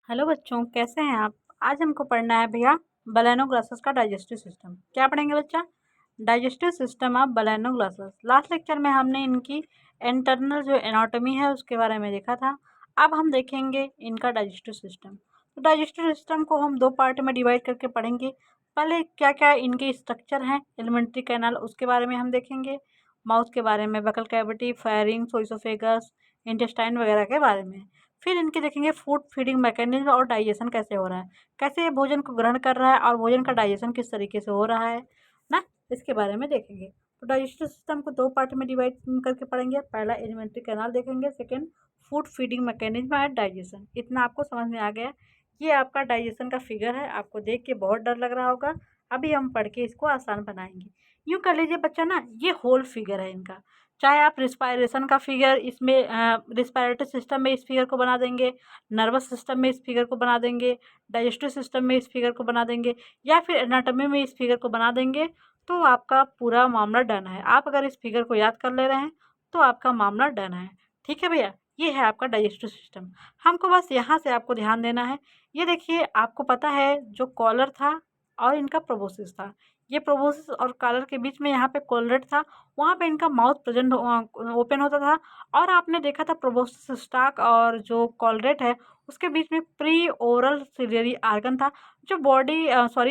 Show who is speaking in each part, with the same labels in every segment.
Speaker 1: Hello बच्चों, कैसे हैं आप। आज हमको पढ़ना है भैया बलेनोग्लासेस का डाइजेस्टिव सिस्टम। क्या पढ़ेंगे बच्चा? Digestive system of balanoglossus. Last lecture में हमने इनकी इंटरनल जो एनाटॉमी है उसके बारे में देखा था। अब हम देखेंगे इनका डाइजेस्टिव सिस्टम। तो डाइजेस्टिव सिस्टम को हम दो पार्ट में डिवाइड करके पढ़ेंगे। पहले क्या क्या इनके स्ट्रक्चर हैं, एलिमेंट्री कैनाल, उसके बारे में हम देखेंगे। माउथ के बारे में, buccal cavity, pharynx, oesophagus, intestine वगैरह के बारे में। फिर इनके देखेंगे फूड फीडिंग मैकेनिज्म और डाइजेशन कैसे हो रहा है, कैसे ये भोजन को ग्रहण कर रहा है और भोजन का डाइजेशन किस तरीके से हो रहा है ना, इसके बारे में देखेंगे। तो डाइजेस्टिव सिस्टम को दो पार्ट में डिवाइड करके पढ़ेंगे। पहला एलिमेंट्री कैनाल देखेंगे, second food feeding mechanism and digestion. इतना आपको समझ में आ गया। ये आपका डाइजेशन का फिगर है, आपको देख के बहुत डर लग रहा होगा। अभी हम पढ़ के इसको आसान बनाएंगे। यूँ कर लीजिए बच्चा ना, ये होल फिगर है इनका। चाहे आप रिस्पायरेशन का फिगर इसमें रिस्पायरेटरी सिस्टम में इस फिगर को बना देंगे, नर्वस सिस्टम में इस फिगर को बना देंगे, डाइजेस्टिव सिस्टम में इस फिगर को बना देंगे, या फिर एनाटॉमी में इस फिगर को बना देंगे, तो आपका पूरा मामला डन है। आप अगर इस फिगर को याद कर ले रहे हैं तो आपका मामला डन है। ठीक है भैया, ये है आपका डाइजेस्टिव सिस्टम। हमको बस यहाँ से आपको ध्यान देना है। ये देखिए, आपको पता है जो कॉलर था और इनका प्रोबोसिस था, ये प्रोबोसिस और कॉलर के बीच में यहाँ पे कोलरेट था, वहाँ पे इनका माउथ प्रेजेंट ओपन होता था। और आपने देखा था प्रोबोसिस स्टाक और जो कॉलरेट है उसके बीच में प्री ओरल सिलियरी आर्गन था, जो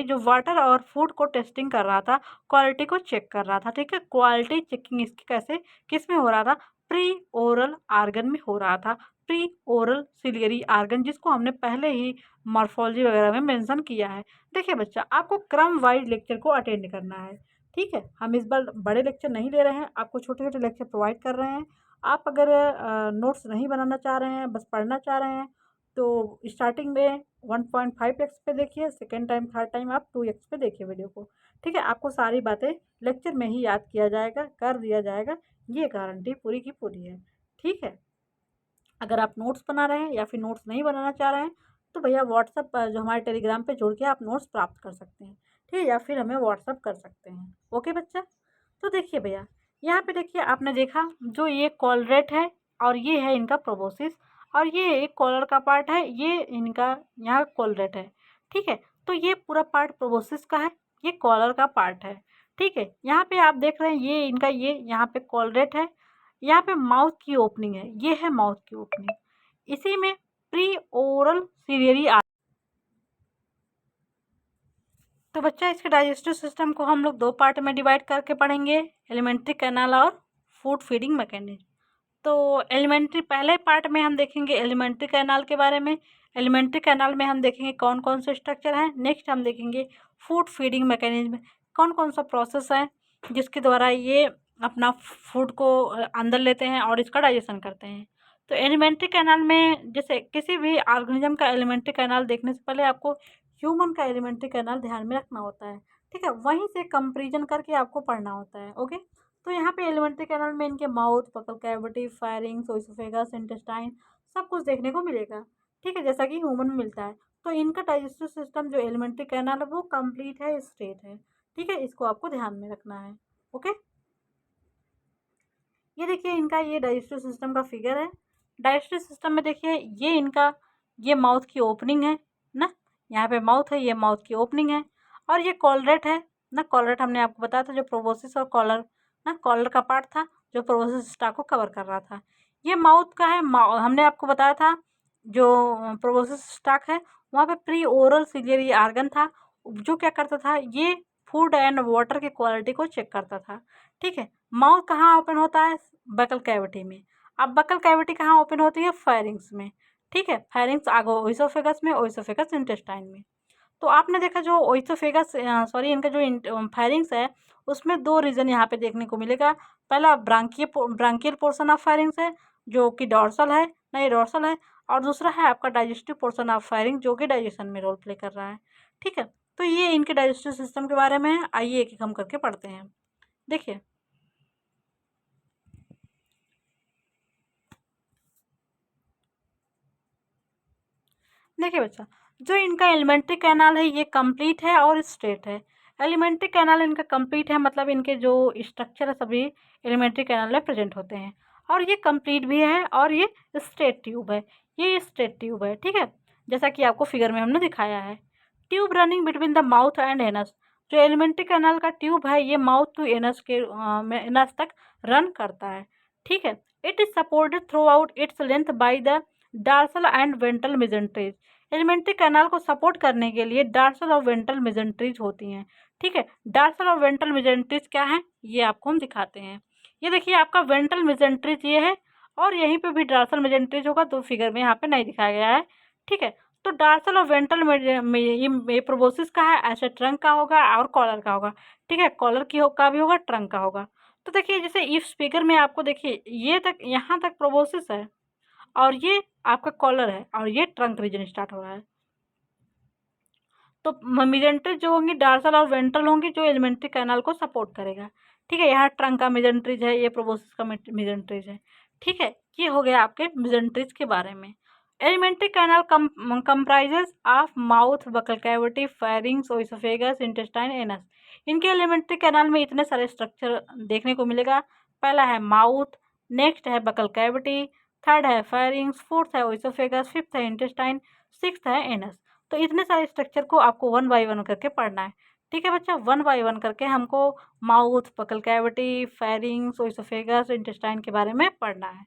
Speaker 1: जो वाटर और फूड को टेस्टिंग कर रहा था, क्वालिटी को चेक कर रहा था। ठीक है, क्वालिटी चेकिंग इसकी कैसे किस में हो रहा था? प्री ओरल आर्गन में हो रहा था। प्री ओरल सिलियरी आर्गन, जिसको हमने पहले ही मॉर्फोलॉजी वगैरह में मेंशन किया है। देखिए बच्चा, आपको क्रम वाइज लेक्चर को अटेंड करना है। ठीक है, हम इस बार बड़े लेक्चर नहीं ले रहे हैं, आपको छोटे छोटे लेक्चर प्रोवाइड कर रहे हैं। आप अगर नोट्स नहीं बनाना चाह रहे हैं, बस पढ़ना चाह रहे हैं, तो स्टार्टिंग में 1.5x पे देखिए, सेकेंड टाइम थर्ड टाइम आप 2x पे देखिए वीडियो को। ठीक है, आपको सारी बातें लेक्चर में ही याद किया जाएगा, कर दिया जाएगा, ये गारंटी पूरी की पूरी है। ठीक है, अगर आप नोट्स बना रहे हैं या फिर नोट्स नहीं बनाना चाह रहे हैं तो भैया व्हाट्सअप पर जो हमारे टेलीग्राम पे जुड़ के आप नोट्स प्राप्त कर सकते हैं। ठीक है, या फिर हमें व्हाट्सअप कर सकते हैं। ओके बच्चा, तो देखिए भैया, यहाँ पे देखिए, आपने देखा जो ये कॉलरेट है और ये है इनका प्रोबोसिस, और ये एक कॉलर का पार्ट है, ये इनका यहाँ कॉलरेट है। ठीक है, तो ये पूरा पार्ट प्रोबोसिस का है, ये कॉलर का पार्ट है। ठीक है, यहाँ पे आप देख रहे हैं ये इनका, ये यहाँ पे कॉलरेट है, यहाँ पे माउथ की ओपनिंग है, ये है माउथ की ओपनिंग। इसी में प्री ओरल सिलियरी आ। तो बच्चा, इसके डाइजेस्टिव सिस्टम को हम लोग दो पार्ट में डिवाइड करके पढ़ेंगे, एलिमेंट्री कैनाल और फूड फीडिंग मैकेनिज्म। तो एलिमेंट्री पहले पार्ट में हम देखेंगे एलिमेंट्री कैनाल के बारे में। एलिमेंट्री कैनाल में हम देखेंगे कौन कौन से स्ट्रक्चर हैं। नेक्स्ट हम देखेंगे फूड फीडिंग मैकेनिज्म, कौन कौन सा प्रोसेस है जिसके द्वारा ये अपना फूड को अंदर लेते हैं और इसका डाइजेशन करते हैं। तो एलिमेंट्री कैनाल में, जैसे किसी भी ऑर्गेनिज्म का एलिमेंट्री कैनाल देखने से पहले आपको ह्यूमन का एलिमेंट्री कैनाल ध्यान में रखना होता है। ठीक है, वहीं से कंपेरिजन करके आपको पढ़ना होता है। ओके, तो यहाँ पे एलिमेंट्री कैनाल में इनके mouth, buccal cavity, firings, oesophagus, intestine सब कुछ देखने को मिलेगा। ठीक है, जैसा कि ह्यूमन में मिलता है। तो इनका डाइजेस्टिव सिस्टम जो एलिमेंट्री कैनाल है वो कंप्लीट है, स्ट्रेट है। ठीक है, इसको आपको ध्यान में रखना है। ओके, ये देखिए इनका ये डाइजेस्टिव सिस्टम का फिगर है। डाइजेस्टिव सिस्टम में देखिए ये इनका, ये माउथ की ओपनिंग है ना, यहाँ पे माउथ है, ये माउथ की ओपनिंग है। और ये कॉलरेट है ना, कॉलरेट हमने आपको बताया था, जो प्रोबोसिस और कॉलर ना, कॉलर का पार्ट था जो प्रोबोसिस स्टाक को कवर कर रहा था। ये माउथ का है, हमने आपको बताया था जो प्रोबोसिस स्टाक है वहाँ पे प्री ओरल सिलियरी आर्गन था, जो क्या करता था, ये फूड एंड वाटर की क्वालिटी को चेक करता था। ठीक है, माउथ कहाँ ओपन होता है? बकल कैविटी में। अब बकल कैविटी कहाँ ओपन होती है? फायरिंग्स में। ठीक है, फायरिंग्स आगे ओइसोफेगस में, ओइसोफेगस इंटेस्टाइन में। तो आपने देखा जो ओइसोफेगस सॉरी इनका जो फायरिंग्स है उसमें दो रीजन यहाँ पे देखने को मिलेगा। पहला ब्रांकियल पोर्शन ऑफ फायरिंग्स है जो कि डॉर्सल है, नहीं डॉर्सल है। और दूसरा है आपका डाइजेस्टिव पोर्शन ऑफ फायरिंग जो कि डाइजेशन में रोल प्ले कर रहा है। ठीक है, तो ये इनके डाइजेस्टिव सिस्टम के बारे में है। आइए एक एक हम करके पढ़ते हैं। देखिए, देखिए बच्चा, जो इनका एलिमेंट्री कैनाल है ये कंप्लीट है और स्ट्रेट है। एलिमेंट्री कैनाल इनका कंप्लीट है, मतलब इनके जो स्ट्रक्चर है सभी एलिमेंट्री कैनाल में प्रेजेंट होते हैं। और ये कंप्लीट भी है और ये स्ट्रेट ट्यूब है, ये स्ट्रेट ट्यूब है। ठीक है, जैसा कि आपको फिगर में हमने दिखाया है। Tube running between the mouth and anus, जो एलिमेंट्री कैनाल का ट्यूब है ये माउथ टू एनस के एनस तक रन करता है। ठीक है, it is supported throughout its length by the dorsal and ventral mesenteries. Elementary canal को सपोर्ट करने के लिए डार्सल और वेंट्रल मेजेंट्रीज होती हैं। ठीक है, डार्सल और वेंट्रल मेजेंट्रीज क्या है ये आपको हम दिखाते हैं। ये देखिए आपका वेंट्रल मेजेंट्रीज ये है और यहीं पे भी डार्सल मेजेंट्रीज होगा, तो फिगर में यहाँ पे नहीं दिखाया गया है। ठीक है, तो डार्सल और वेंट्रल में प्रोबोसिस का है, ऐसे ट्रंक का होगा और कॉलर का होगा। ठीक है, कॉलर का भी होगा, ट्रंक का होगा। तो देखिए जैसे इस फिगर में आपको देखिए ये तक यहाँ तक प्रोबोसिस है और ये आपका कॉलर है और ये ट्रंक रीजन स्टार्ट हो रहा है। तो मेजेंट्रीज जो होंगी डार्सल और वेंट्रल होंगी जो एलिमेंट्री कैनाल को सपोर्ट करेगा। ठीक है, यहाँ ट्रंक का मेजेंट्रीज है, ये प्रोबोसिस का मेजेंट्रीज है। ठीक है, ये हो गया आपके मेजेंट्रीज के बारे में। Alimentary canal comprises of mouth, buccal cavity, pharynx, oesophagus, intestine, anus. इनके एलिमेंट्री कैनाल में इतने सारे स्ट्रक्चर देखने को मिलेगा। पहला है माउथ, नेक्स्ट है बकल कैविटी, थर्ड है फेरिंग्स, फोर्थ है ओइसोफेगस, फिफ्थ है इंटेस्टाइन, सिक्स्थ है एनस। तो इतने सारे स्ट्रक्चर को आपको 1 बाय 1 करके पढ़ना है। ठीक है बच्चा, 1 बाय 1 करके हमको mouth, buccal cavity, pharynx, oesophagus, intestine के बारे में पढ़ना है।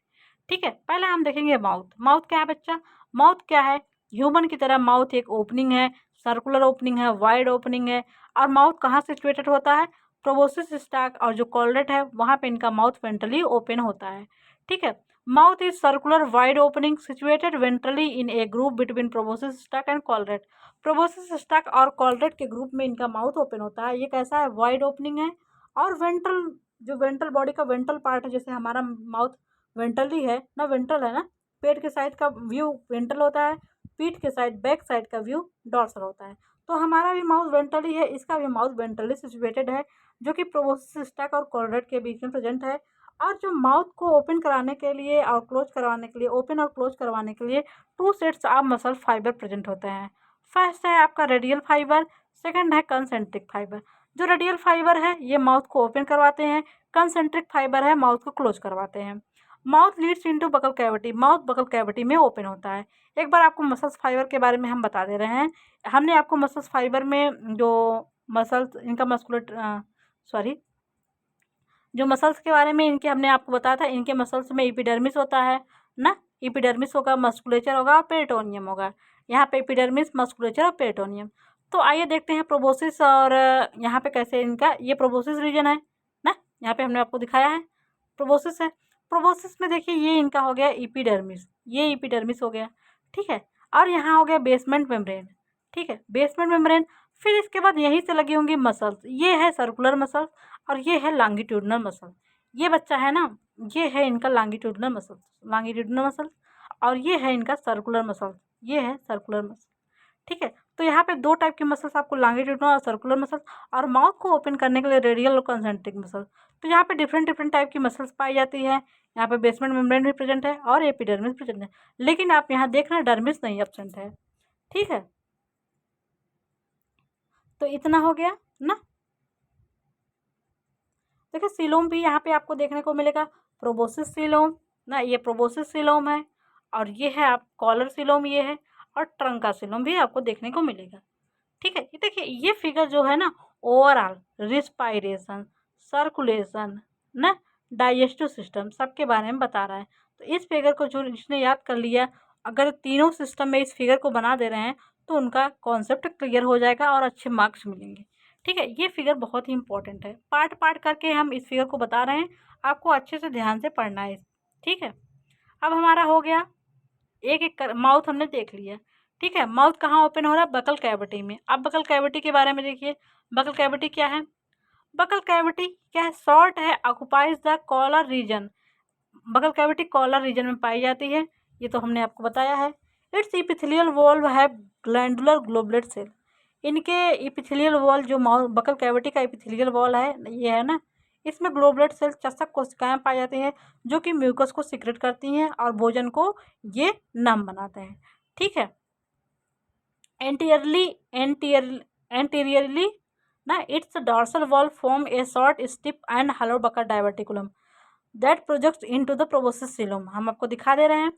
Speaker 1: ठीक है, पहले हम देखेंगे माउथ। माउथ क्या है बच्चा? माउथ क्या है? ह्यूमन की तरह माउथ एक ओपनिंग है, सर्कुलर ओपनिंग है, वाइड ओपनिंग है। और माउथ कहाँ सिचुएटेड होता है? प्रोबोसिस स्टैक और जो कॉलरेट है वहाँ पे इनका माउथ वेंट्रली ओपन होता है। ठीक है, mouth is circular wide opening situated ventrally in A group between proboscis stack and call rate. Proboscis stack और कॉलरेट के ग्रुप में इनका माउथ ओपन होता है। ये कैसा है? वाइड ओपनिंग है। और वेंट्रल, जो वेंट्रल बॉडी का वेंट्रल पार्ट है, जैसे हमारा माउथ वेंट्रली है ना, वेंट्रल है ना, पेट के साइड का व्यू वेंट्रल होता है, पीठ के साइड बैक साइड का व्यू डॉर्सल होता है। तो हमारा भी माउथ वेंट्रली है, इसका भी माउथ वेंट्रली सिचुएटेड है, जो कि प्रोबोसिस स्टैक और कॉलरेट के बीच में प्रेजेंट है। और जो माउथ को ओपन कराने के लिए और क्लोज करवाने के लिए, ओपन और क्लोज करवाने के लिए 2 sets of muscle fibre present होते हैं। फर्स्ट है आपका रेडियल फाइबर, सेकंड है कंसेंट्रिक फाइबर। जो रेडियल फाइबर है ये माउथ को ओपन करवाते हैं, कंसेंट्रिक फाइबर है माउथ को क्लोज करवाते हैं। Mouth Leeds into buccal cavity, mouth buccal cavity में ओपन होता है। एक बार आपको मसल्स फाइबर के बारे में हम बता दे रहे हैं। हमने आपको मसल्स फाइबर में जो मसल्स इनका मस्कुलर सॉरी जो मसल्स के बारे में इनके हमने आपको बताया था, इनके मसल्स में एपिडर्मिस होता है ना, एपिडर्मिस होगा, मस्कुलेचर होगा, पेरिटोनियम होगा। यहाँ पे एपिडर्मिस, मस्कुलेचर और पेरिटोनियम। तो आइए देखते हैं प्रोबोसिस और यहाँ पे कैसे इनका, ये प्रोबोसिस रीजन है ना, यहाँ पे हमने आपको दिखाया है प्रोबोसिस है। प्रोबोसिस में देखिए ये इनका हो गया एपिडर्मिस, ये एपिडर्मिस हो गया। ठीक है, और यहाँ हो गया बेसमेंट मेम्ब्रेन। ठीक है, बेसमेंट मेम्ब्रेन। फिर इसके बाद यहीं से लगी होंगी मसल्स, ये है सर्कुलर मसल्स और ये है लॉन्गिट्यूडनल मसल। ये बच्चा है ना, ये है इनका लॉन्गिट्यूडनल मसल, लॉन्गिट्यूडनल मसल। और ये है इनका सर्कुलर मसल, ये है सर्कुलर मसल। ठीक है, तो यहाँ पे 2 टाइप के मसल्स आपको, लॉन्गिट्यूडनल और सर्कुलर मसल। और माउथ को ओपन करने के लिए रेडियल और कंसेंट्रिक मसल। तो यहाँ पे डिफरेंट डिफरेंट टाइप की मसल्स पाई जाती है। यहाँ पे बेसमेंट मेम्ब्रेन भी प्रेजेंट है और एपिडर्मिस प्रेजेंट है, लेकिन आप यहाँ देख रहे हैं डर्मिस नहीं एब्सेंट है। ठीक है, तो इतना हो गया ना। देखिए सीलोम भी यहाँ पे आपको देखने को मिलेगा, प्रोबोसिस सीलोम ना, ये प्रोबोसिस सीलोम है। और ये है आप कॉलर सीलोम, ये है। और ट्रंका सीलोम भी आपको देखने को मिलेगा। ठीक है, ये देखिए ये फिगर जो है ना, ओवरऑल रिस्पायरेशन, सर्कुलेशन ना, डाइजेस्टिव सिस्टम सबके बारे में बता रहा है। तो इस फिगर को जो जिसने याद कर लिया, अगर तीनों सिस्टम में इस फिगर को बना दे रहे हैं तो उनका कॉन्सेप्ट क्लियर हो जाएगा और अच्छे मार्क्स मिलेंगे। ठीक है, ये फिगर बहुत ही इंपॉर्टेंट है, पार्ट पार्ट करके हम इस फिगर को बता रहे हैं, आपको अच्छे से ध्यान से पढ़ना है। ठीक है, अब हमारा हो गया एक एक कर, माउथ हमने देख लिया। ठीक है, माउथ कहाँ ओपन हो रहा है? बकल कैविटी में। अब बकल कैविटी के बारे में देखिए, बकल कैविटी क्या है? बकल कैविटी क्या है? शॉर्ट है, occupies the collar region. Buccal cavity collar region में पाई जाती है, ये तो हमने आपको बताया है। इट्स इपिथेलियल वॉल है ग्लैंडुलर ग्लोबुलेट सेल। इनके इपिथेलियल वॉल, जो बकल कैविटी का इपिथेलियल वॉल है ये है ना, इसमें ग्लोबुलेट सेल चषक कोशिकाएं पाई जाती हैं, जो कि म्यूकस को सिक्रेट करती हैं और भोजन को ये नम बनाते हैं। ठीक है, एंटीरियरली एंटीरियरली ना, its dorsal wall form a short stiff and hollow buccal diverticulum that projects into the proboscis coelom. हम आपको दिखा दे रहे हैं,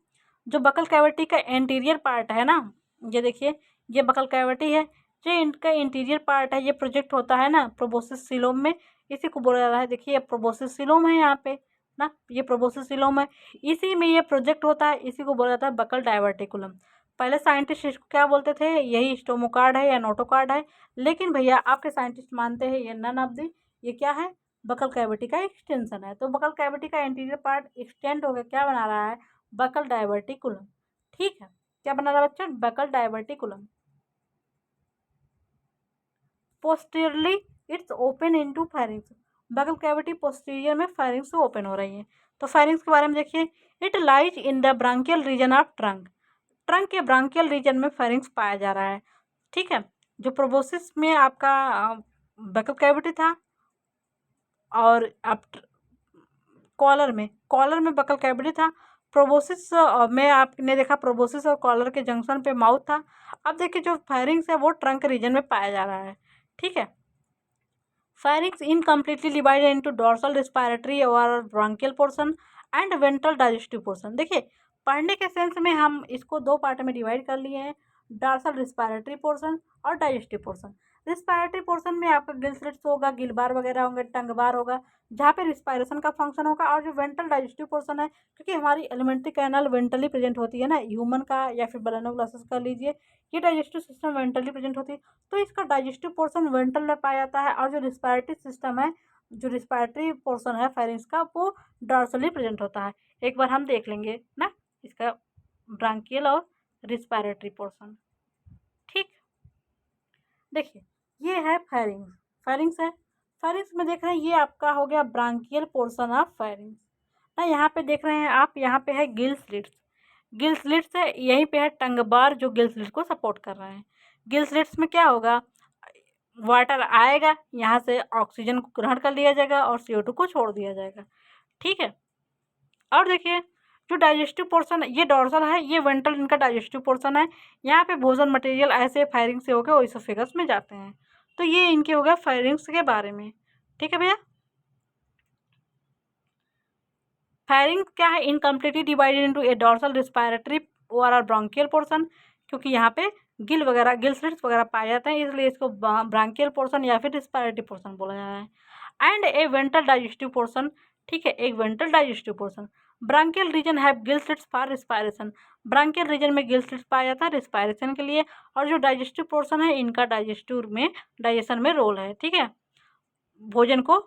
Speaker 1: जो बकल कैविटी का एंटीरियर पार्ट है ना, ये देखिए, ये बकल कैविटी है, जो इनका इंटीरियर पार्ट है, ये प्रोजेक्ट होता है ना प्रोबोसिस सीलोम में, इसी को बोला जाता है। देखिए ये प्रोबोसिस सीलोम है यहाँ पे ना, ये प्रोबोसिस सीलोम है, इसी में ये प्रोजेक्ट होता है, इसी को बोला जाता है बकल डाइवर्टिकुलम। पहले साइंटिस्ट इसको क्या बोलते थे, यही स्टोमोकार्ड है या नोटोकार्ड है, लेकिन भैया आपके साइंटिस्ट मानते हैं ये नन ऑफ दी, ये क्या है, बकल कैविटी का एक्सटेंशन है। तो बकल कैविटी का इंटीरियर पार्ट एक्सटेंड होकर क्या बना रहा है, बकल डाइवर्टिकुलम। ठीक है, क्या बना रहा है बच्चा, buccal diverticulum. Posteriorly it's open into pharynx, buccal cavity posterior में फायरिंग्स से ओपन हो रही है। तो फायरिंग्स के बारे में देखिए, it lies in the branchial region of trunk, trunk के ब्रांकियल रीजन में फायरिंग्स पाया जा रहा है। ठीक है, जो प्रोबोसिस में आपका बकल कैविटी था, और आप कॉलर में बकल कैविटी था। प्रोबोसिस में आपने देखा, प्रोबोसिस और कॉलर के जंक्शन पे माउथ था। अब देखिए जो फायरिंग्स है वो ट्रंक रीजन में पाया जा रहा है। ठीक है, pharynx incompletely divided into dorsal respiratory और branchial portion and ventral digestive portion. देखिए पढ़ने के सेंस में हम इसको दो पार्ट में डिवाइड कर लिए हैं, डोर्सल रिस्पायरेटरी पोर्शन और डाइजेस्टिव पोर्शन। रिस्पायरेटरी पोर्शन में आपका गिल स्लिट्स होगा, गिल बार वगैरह होंगे, टंग बार होगा, जहाँ पे रिस्पायरेशन का फंक्शन होगा। और जो वेंट्रल डाइजेस्टिव पोर्शन है, क्योंकि हमारी एलिमेंट्री कैनल वेंट्रली प्रेजेंट होती है ना, ह्यूमन का या फिर बलानोग्लासेस का लीजिए, ये डाइजेस्टिव सिस्टम वेंट्रली प्रेजेंट होती है, तो इसका डाइजेस्टिव पोर्शन वेंट्रल में पाया जाता है। और जो रिस्पायरेटरी सिस्टम है, जो रिस्पायरेटरी पोर्शन है फायरिंग्स का, वो डॉर्सली प्रेजेंट होता है। एक बार हम देख लेंगे ना इसका ब्रांकियल और रिस्पायरेटरी पोर्शन। ठीक, देखिए ये है फायरिंग्स, फायरिंग्स है, फायरिंग्स में देख रहे हैं ये आपका हो गया ब्रांकियल पोर्शन ऑफ फायरिंग्स ना। यहाँ पे देख रहे हैं आप, यहाँ पे है गिल स्लिट्स, गिल स्लिट्स है, यहीं पे है टंग बार जो गिल स्लिट्स को सपोर्ट कर रहे हैं। गिल स्लिट्स में क्या होगा, वाटर आएगा, यहाँ से ऑक्सीजन को ग्रहण कर लिया जाएगा और CO2 को छोड़ दिया जाएगा। ठीक है, और देखिए जो डाइजेस्टिव पोर्शन ये डोर्सल है, ये वेंट्रल इनका डाइजेस्टिव पोर्शन है। यहाँ पे भोजन मटेरियल ऐसे फायरिंग से होकर ओइसोफेगस में जाते हैं। तो ये इनके हो गया फायरिंग्स के बारे में। ठीक है भैया, फायरिंग क्या है, इनकम्प्लीटली डिवाइडेड इनटू ए डोर्सल रिस्पायरेटरी और ब्रांकियल पोर्शन, क्योंकि यहाँ पे गिल वगैरह, गिल स्लिट्स वगैरह पाए जाते हैं, इसलिए इसको ब्रांकियल पोर्शन या फिर रिस्पायरेटरी पोर्शन बोला जा रहा है। And a ventral digestive portion, ठीक है, एक ventral digestive portion. Branchial region है gill slits for respiration, branchial region में गिल स्लिट्स पाया जाता है रिस्पायरेशन के लिए। और जो डाइजेस्टिव पोर्शन है, इनका डाइजेस्टिव में, डाइजेशन में रोल है। ठीक है, भोजन को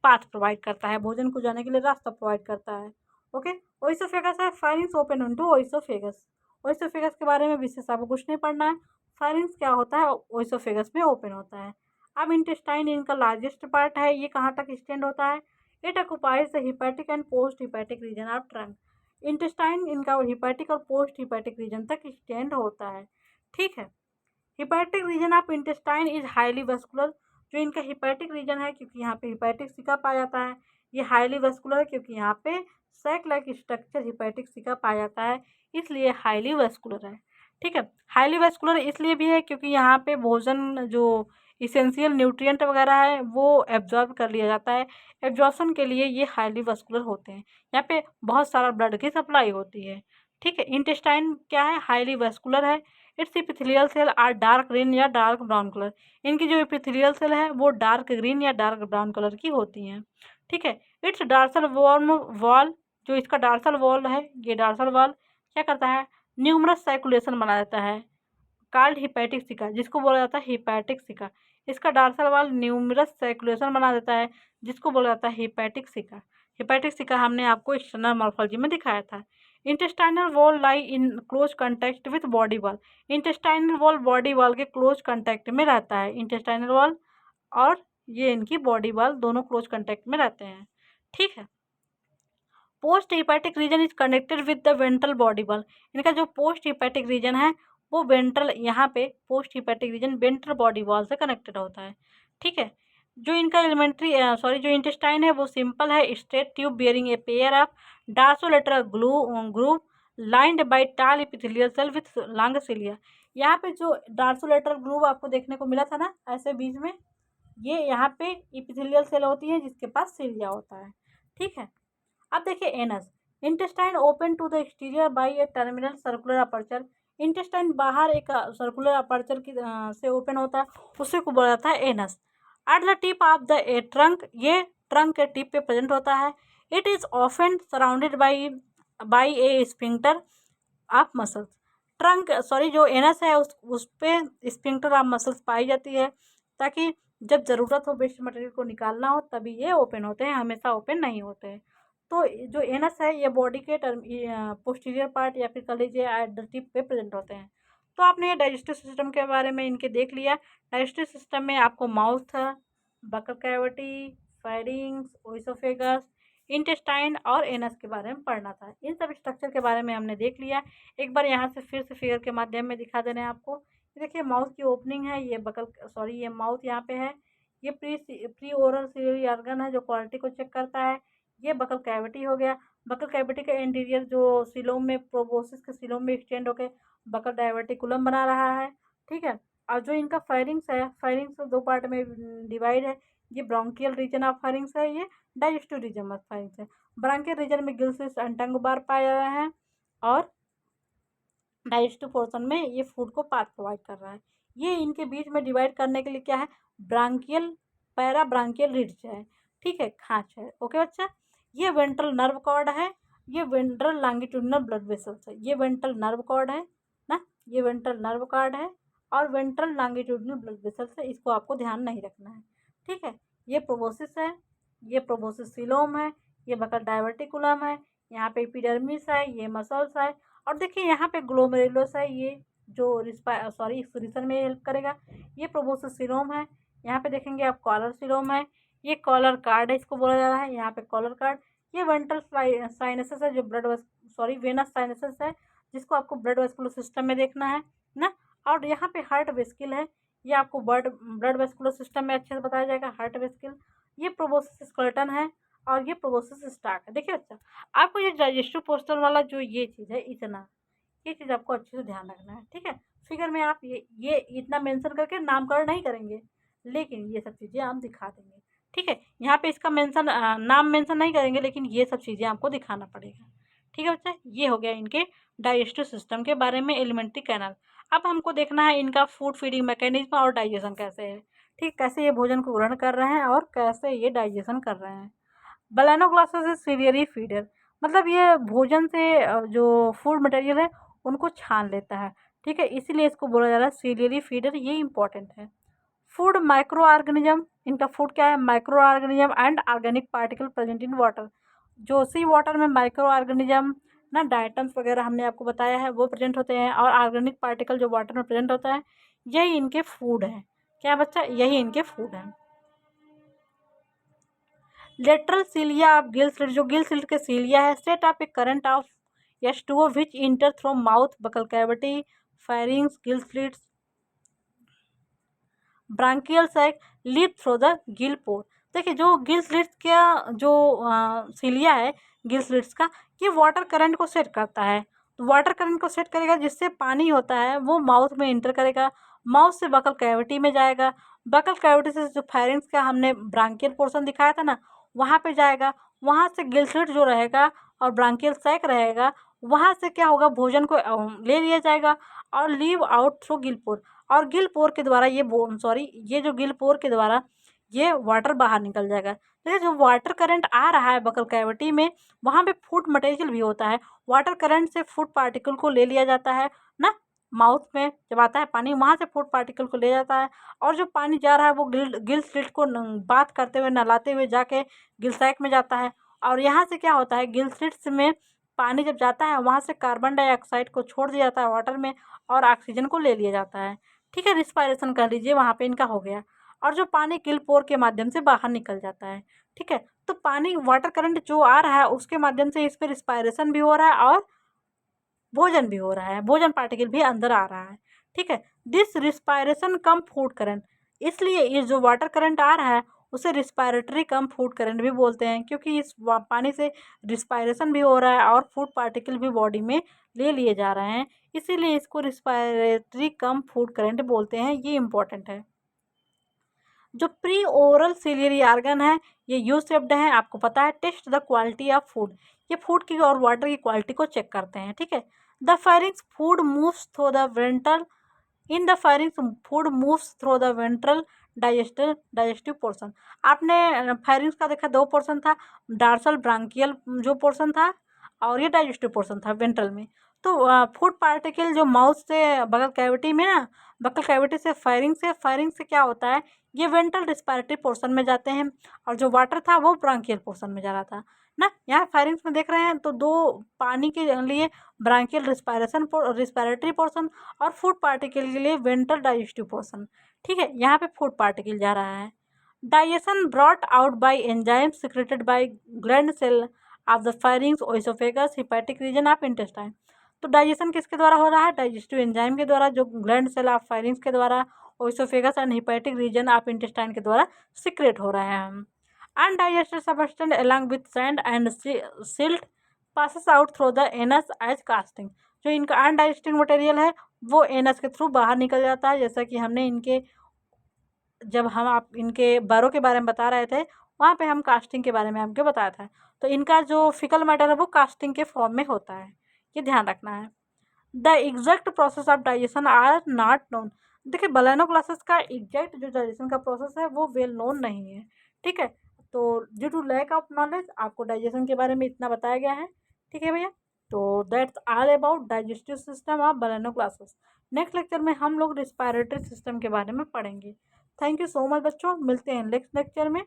Speaker 1: पाथ प्रोवाइड करता है, भोजन को जाने के लिए रास्ता प्रोवाइड करता है। ओके, ओइसोफेगस है, firings open into oesophagus. Oesophagus के बारे में विशेष आपको कुछ नहीं पढ़ना है, फायरिंग्स क्या होता है, ओइसोफेगस में ओपन होता है। अब इंटेस्टाइन इनका लार्जेस्ट पार्ट है, ये कहाँ तक एक्सटेंड होता है, it occupies the hepatic and post hepatic region of trunk. Intestine इनका हिपैटिक और पोस्ट हिपैटिक रीजन तक एक्सटेंड होता है। ठीक है, hepatic region of intestine is highly vascular, जो इनका हिपैटिक रीजन है, क्योंकि यहाँ पे हिपैटिक सिका पाया जाता है, ये हाईली वस्कुलर है, क्योंकि यहाँ पे सैक लाइक स्ट्रक्चर हिपैटिक सिका पाया जाता है, इसलिए हाईली वस्कुलर है। ठीक है, हाईली वस्कुलर इसलिए भी है क्योंकि यहाँ पे भोजन जो इसेंशियल न्यूट्रिएंट वगैरह है वो एब्जॉर्ब कर लिया जाता है। एब्जॉर्प्शन के लिए ये हाईली वस्कुलर होते हैं, यहाँ पे बहुत सारा ब्लड की सप्लाई होती है। ठीक है, इंटेस्टाइन क्या है, हाईली वस्कुलर है। It's epithelial cell are dark green या डार्क ब्राउन कलर, इनकी जो इपिथेलियल सेल है वो डार्क ग्रीन या डार्क ब्राउन कलर की होती हैं। ठीक है, इट्स डार्सल वॉल, जो इसका डार्सल वॉल है, ये डार्सल वॉल क्या करता है, न्यूमरस सर्कुलेशन बना देता है, कार्ड हिपैटिक सिका, जिसको बोला जाता है हिपैटिक सिका। इसका डार्सल वॉल न्यूमरस सर्कुलेशन बना देता है, जिसको बोला जाता है हिपैटिक सिका। हिपैटिक सिका हमने आपको एक्सटर्नल मॉर्फोलॉजी में दिखाया था। Intestinal wall lie in close contact with body wall, intestinal wall body wall के क्लोज कंटैक्ट में रहता है। इंटेस्टाइनल वॉल और ये इनकी बॉडी वॉल दोनों क्लोज कंटैक्ट में रहते हैं। ठीक है, post hepatic region is connected with the ventral body wall, इनका जो पोस्ट हिपैटिक रीजन है वो वेंट्रल, यहाँ पे post hepatic region ventral body wall से कनेक्टेड होता है। ठीक है, जो इनका एलिमेंट्री जो इंटेस्टाइन है वो सिंपल है, straight tube bearing a pair of dorsolateral groove lined by tall epithelial cell with long cilia. यहाँ पे जो डार्सोलेटरल ग्रूव आपको देखने को मिला था ना ऐसे बीच में, ये यहाँ पे इपिथेलियल सेल होती है जिसके पास सिलिया होता है। ठीक है, अब देखिए anus, intestine open to the exterior by a terminal circular aperture, intestine बाहर एक सर्कुलर अपर्चर की से ओपन होता है, उसी को बोला जाता है anus. At the tip of the trunk, ये ट्रंक के टिप पे प्रेजेंट होता है। It is often surrounded by A sphincter of muscles. जो एनस है उस पे स्फिंक्टर ऑफ मसल्स पाई जाती है, ताकि जब ज़रूरत हो वेस्ट मटेरियल को निकालना हो तभी ये ओपन होते हैं, हमेशा ओपन नहीं होते हैं। तो जो एनस है ये बॉडी के पोस्टीरियर पार्ट या फिर कह लीजिए एट द टिप पे प्रेजेंट होते हैं। तो आपने ये डाइजेस्टिव सिस्टम के बारे में इनके देख लिया। डाइजेस्टिव सिस्टम में आपको mouth, buccal cavity, pharynx, oesophagus, intestine और एनस के बारे में पढ़ना था। इन सब स्ट्रक्चर के बारे में हमने देख लिया। एक बार यहाँ से फिर से फिगर के माध्यम में दिखा दे रहे हैं आपको। देखिए माउथ की ओपनिंग है, ये माउथ यहाँ पे है। ये प्री ओरल सिलियरी ऑर्गन है जो क्वालिटी को चेक करता है। ये बकल कैविटी हो गया। बकल कैविटी का इंटीरियर जो सीलोम में प्रोबोसिस के सीलोम में एक्सटेंड होकर बकल डायवर्टिकुलम बना रहा है, ठीक है। और जो इनका फायरिंग्स है, फायरिंग्स दो पार्ट में डिवाइड है। ये ब्रोंकियल रीजन ऑफ फायरिंग्स है, ये डाइजेस्टिव रीजन ऑफ फायरिंग्स है। ब्रोंकियल रीजन में गिल्स एंड टंग बार पाए जा रहे हैं और डाइजेस्टिव पोर्शन में ये फूड को पाथ प्रोवाइड कर रहा है। ये इनके बीच में डिवाइड करने के लिए क्या है, ब्रांकियल पैरा ब्रांकियल रिड्ज है, ठीक है, खांच है। ओके बच्चा, ये वेंट्रल नर्व कॉर्ड है, ये वेंट्रल लॉन्गिट्यूडिनल ब्लड वेसल्स है। ये वेंट्रल नर्व कॉर्ड है ना, ये वेंट्रल नर्व कॉर्ड है और वेंट्रल लॉन्गिट्यूडिनल ब्लड वेसल्स है, इसको आपको ध्यान नहीं रखना है, ठीक है। ये प्रोबोसिस है, ये प्रोबोसिस सीलोम है, ये बकल डायवर्टिकुलम है, यहाँ पे एपिडर्मिस है, ये मसल्स है। और देखिए यहाँ पे ग्लोमेरुलस है, ये जो एक्सक्रीशन में हेल्प करेगा। ये प्रोबोसिस सीलोम है, यहाँ पे देखेंगे आप कॉलर सीलोम है, ये कॉलर कार्ड है, इसको बोला जा रहा है यहाँ पे कॉलर कार्ड। ये वेंट्रल साइनसेस है जो वेनस साइनसेस है, जिसको आपको ब्लड वेस्कुलर सिस्टम में देखना है ना। और यहाँ पे हार्ट वेस्किल है, ये आपको ब्लड वेस्कुलर सिस्टम में अच्छे से बताया जाएगा, हार्ट वेस्किल। ये प्रोबोसिस स्केलेटन है और ये प्रोबोसिस स्टार्क है। देखिए अच्छा, आपको ये डाइजेस्टिव पोस्टर वाला जो ये चीज़ है, इतना ये चीज़ आपको अच्छे से ध्यान रखना है, ठीक है। फिगर में आप ये इतना मेंशन करके नामकरण नहीं करेंगे, लेकिन ये सब चीज़ें हम दिखा देंगे, ठीक है। यहाँ पे इसका नाम मेंशन नहीं करेंगे, लेकिन ये सब चीज़ें आपको दिखाना पड़ेगा, ठीक है बच्चा। ये हो गया इनके डाइजेस्टिव सिस्टम के बारे में, एलिमेंट्री कैनल। अब हमको देखना है इनका फूड फीडिंग मैकेनिज्म और डाइजेशन कैसे है, ठीक, कैसे ये भोजन को ग्रहण कर रहे हैं और कैसे ये डाइजेशन कर रहे हैं। बलानोग्लासेस इज सीरियरी फीडर, मतलब ये भोजन से जो फूड मटेरियल है उनको छान लेता है, ठीक है, इसीलिए इसको बोला जा रहा है सीरियरी फीडर, ये इंपॉर्टेंट है। फूड माइक्रो ऑर्गेनिज्म, इनका फूड क्या है, micro organism and organic particle present in water. जो सी वाटर में माइक्रो ऑर्गेनिज्म ना, डायटम्स वगैरह हमने आपको बताया है वो प्रेजेंट होते हैं, और ऑर्गेनिक पार्टिकल जो वाटर में प्रेजेंट होता है, यही इनके फूड है। क्या बच्चा, यही इनके फूड है। लेटरल सीलिया ऑफ गिल स्लिट, जो गिल स्लिट के सीलिया है, set of A current of H2O which enter through mouth, buccal cavity, pharynx, gill slits, branchial sac, lead through the gill pore. देखिए जो गिल स्लिट्स का जो सीलिया है गिल स्लिट्स का, ये वाटर करंट को सेट करता है। तो वाटर करंट को सेट करेगा, जिससे पानी होता है वो माउथ में इंटर करेगा, माउथ से बकल कैविटी में जाएगा, बकल कैविटी से जो फायरिंग्स का हमने ब्रांकियल पोर्शन दिखाया था ना, वहाँ पे जाएगा, वहाँ से गिल स्लिट जो रहेगा और ब्रांकियल सैक रहेगा, वहाँ से क्या होगा, भोजन को ले लिया जाएगा और लीव आउट थ्रू गिल पोर। और गिल पोर के द्वारा ये जो गिल पोर के द्वारा ये वाटर बाहर निकल जाएगा। देखिए जो वाटर करंट आ रहा है बकल कैविटी में, वहाँ पे फूड मटेरियल भी होता है। वाटर करंट से फूड पार्टिकल को ले लिया जाता है ना, माउथ में जब आता है पानी, वहाँ से फूड पार्टिकल को ले जाता है, और जो पानी जा रहा है वो गिल स्लिट को बात करते हुए, नहलाते हुए जाके गिल सैक में जाता है। और यहाँ से क्या होता है, गिल स्लिट्स में पानी जब जाता है, वहाँ से कार्बन डाइऑक्साइड को छोड़ दिया जाता है वाटर में, और ऑक्सीजन को ले लिया जाता है, ठीक है। रिस्पायरेशन कर लीजिए, वहाँ पे इनका हो गया। और जो पानी गिल पोर के माध्यम से बाहर निकल जाता है, ठीक है। तो पानी वाटर करंट जो आ रहा है उसके माध्यम से इस पर रिस्पायरेशन भी हो रहा है और भोजन भी हो रहा है, भोजन पार्टिकल भी अंदर आ रहा है, ठीक है। This respiration come food current, इसलिए ये जो वाटर करंट आ रहा है उसे रिस्पायरेटरी कम फूड करंट भी बोलते हैं, क्योंकि इस पानी से रिस्पायरेशन भी हो रहा है और फूड पार्टिकल भी बॉडी में ले लिए जा रहे हैं, इसीलिए इसको रिस्पायरेटरी कम फूड करंट बोलते हैं। ये इंपॉर्टेंट है। जो प्री ओरल सिलियरी ऑर्गन है, ये यू शेप्ड है, आपको पता है। Test the quality of food, ये फूड की और वाटर की क्वालिटी को चेक करते हैं, ठीक है। The firings food moves through the ventral in the firings food moves through the ventral digestive portion. आपने फायरिंग्स का देखा, दो पोर्शन था, डार्सल ब्रांकियल जो पोर्शन था और ये डाइजेस्टिव पोर्शन था वेंट्रल में। तो फूड पार्टिकल जो माउथ से बगल कैविटी में ना, बगल कैविटी से फायरिंग से क्या होता है, ये वेंट्रल रिस्पायरेटरी पोर्शन में जाते हैं और जो वाटर था वो ब्रांकियल पोर्शन में जा रहा था ना। यहाँ फायरिंग्स में देख रहे हैं तो दो पानी के लिए ब्रांकियल रिस्पायरेटरी पोर्शन और फूड पार्टिकल के लिए वेंट्रल डाइजेस्टिव पोर्शन। ठीक है, यहाँ पे फूड पार्टिकल जा रहा है। Digestion brought out by enzyme secreted by gland cell of the pharynx oesophagus hepatic region of intestine. तो डाइजेशन किसके द्वारा हो रहा है, डाइजेस्टिव एंजाइम के द्वारा, जो ग्लैंड सेल ऑफ फायरिंग्स के द्वारा, oesophagus and hepatic region of intestine के द्वारा सिक्रेट हो रहे हैं। Undigested substance along with sand and silt passes out through the anus as casting। जो इनका अनडाइजेस्टेड मटेरियल है वो एनस के थ्रू बाहर निकल जाता है, जैसा कि हमने जब हम आप इनके बारों के बारे में बता रहे थे वहाँ पे हम कास्टिंग के बारे में हमको बताया था। तो इनका जो फिकल मैटर है वो कास्टिंग के फॉर्म में होता है, ये ध्यान रखना है। The exact process of digestion are not known. देखिए बलानोग्लासेस का एग्जैक्ट जो डाइजेशन का प्रोसेस है वो वेल नोन नहीं है। ठीक है, तो due to lack of knowledge आपको डाइजेशन के बारे में इतना बताया गया है। ठीक है भैया, तो that's all about digestive system of balanoglossus. Next lecture में हम लोग रिस्पायरेटरी सिस्टम के बारे में पढ़ेंगे। थैंक यू सो मच बच्चों, मिलते हैं नेक्स्ट लेक्चर में।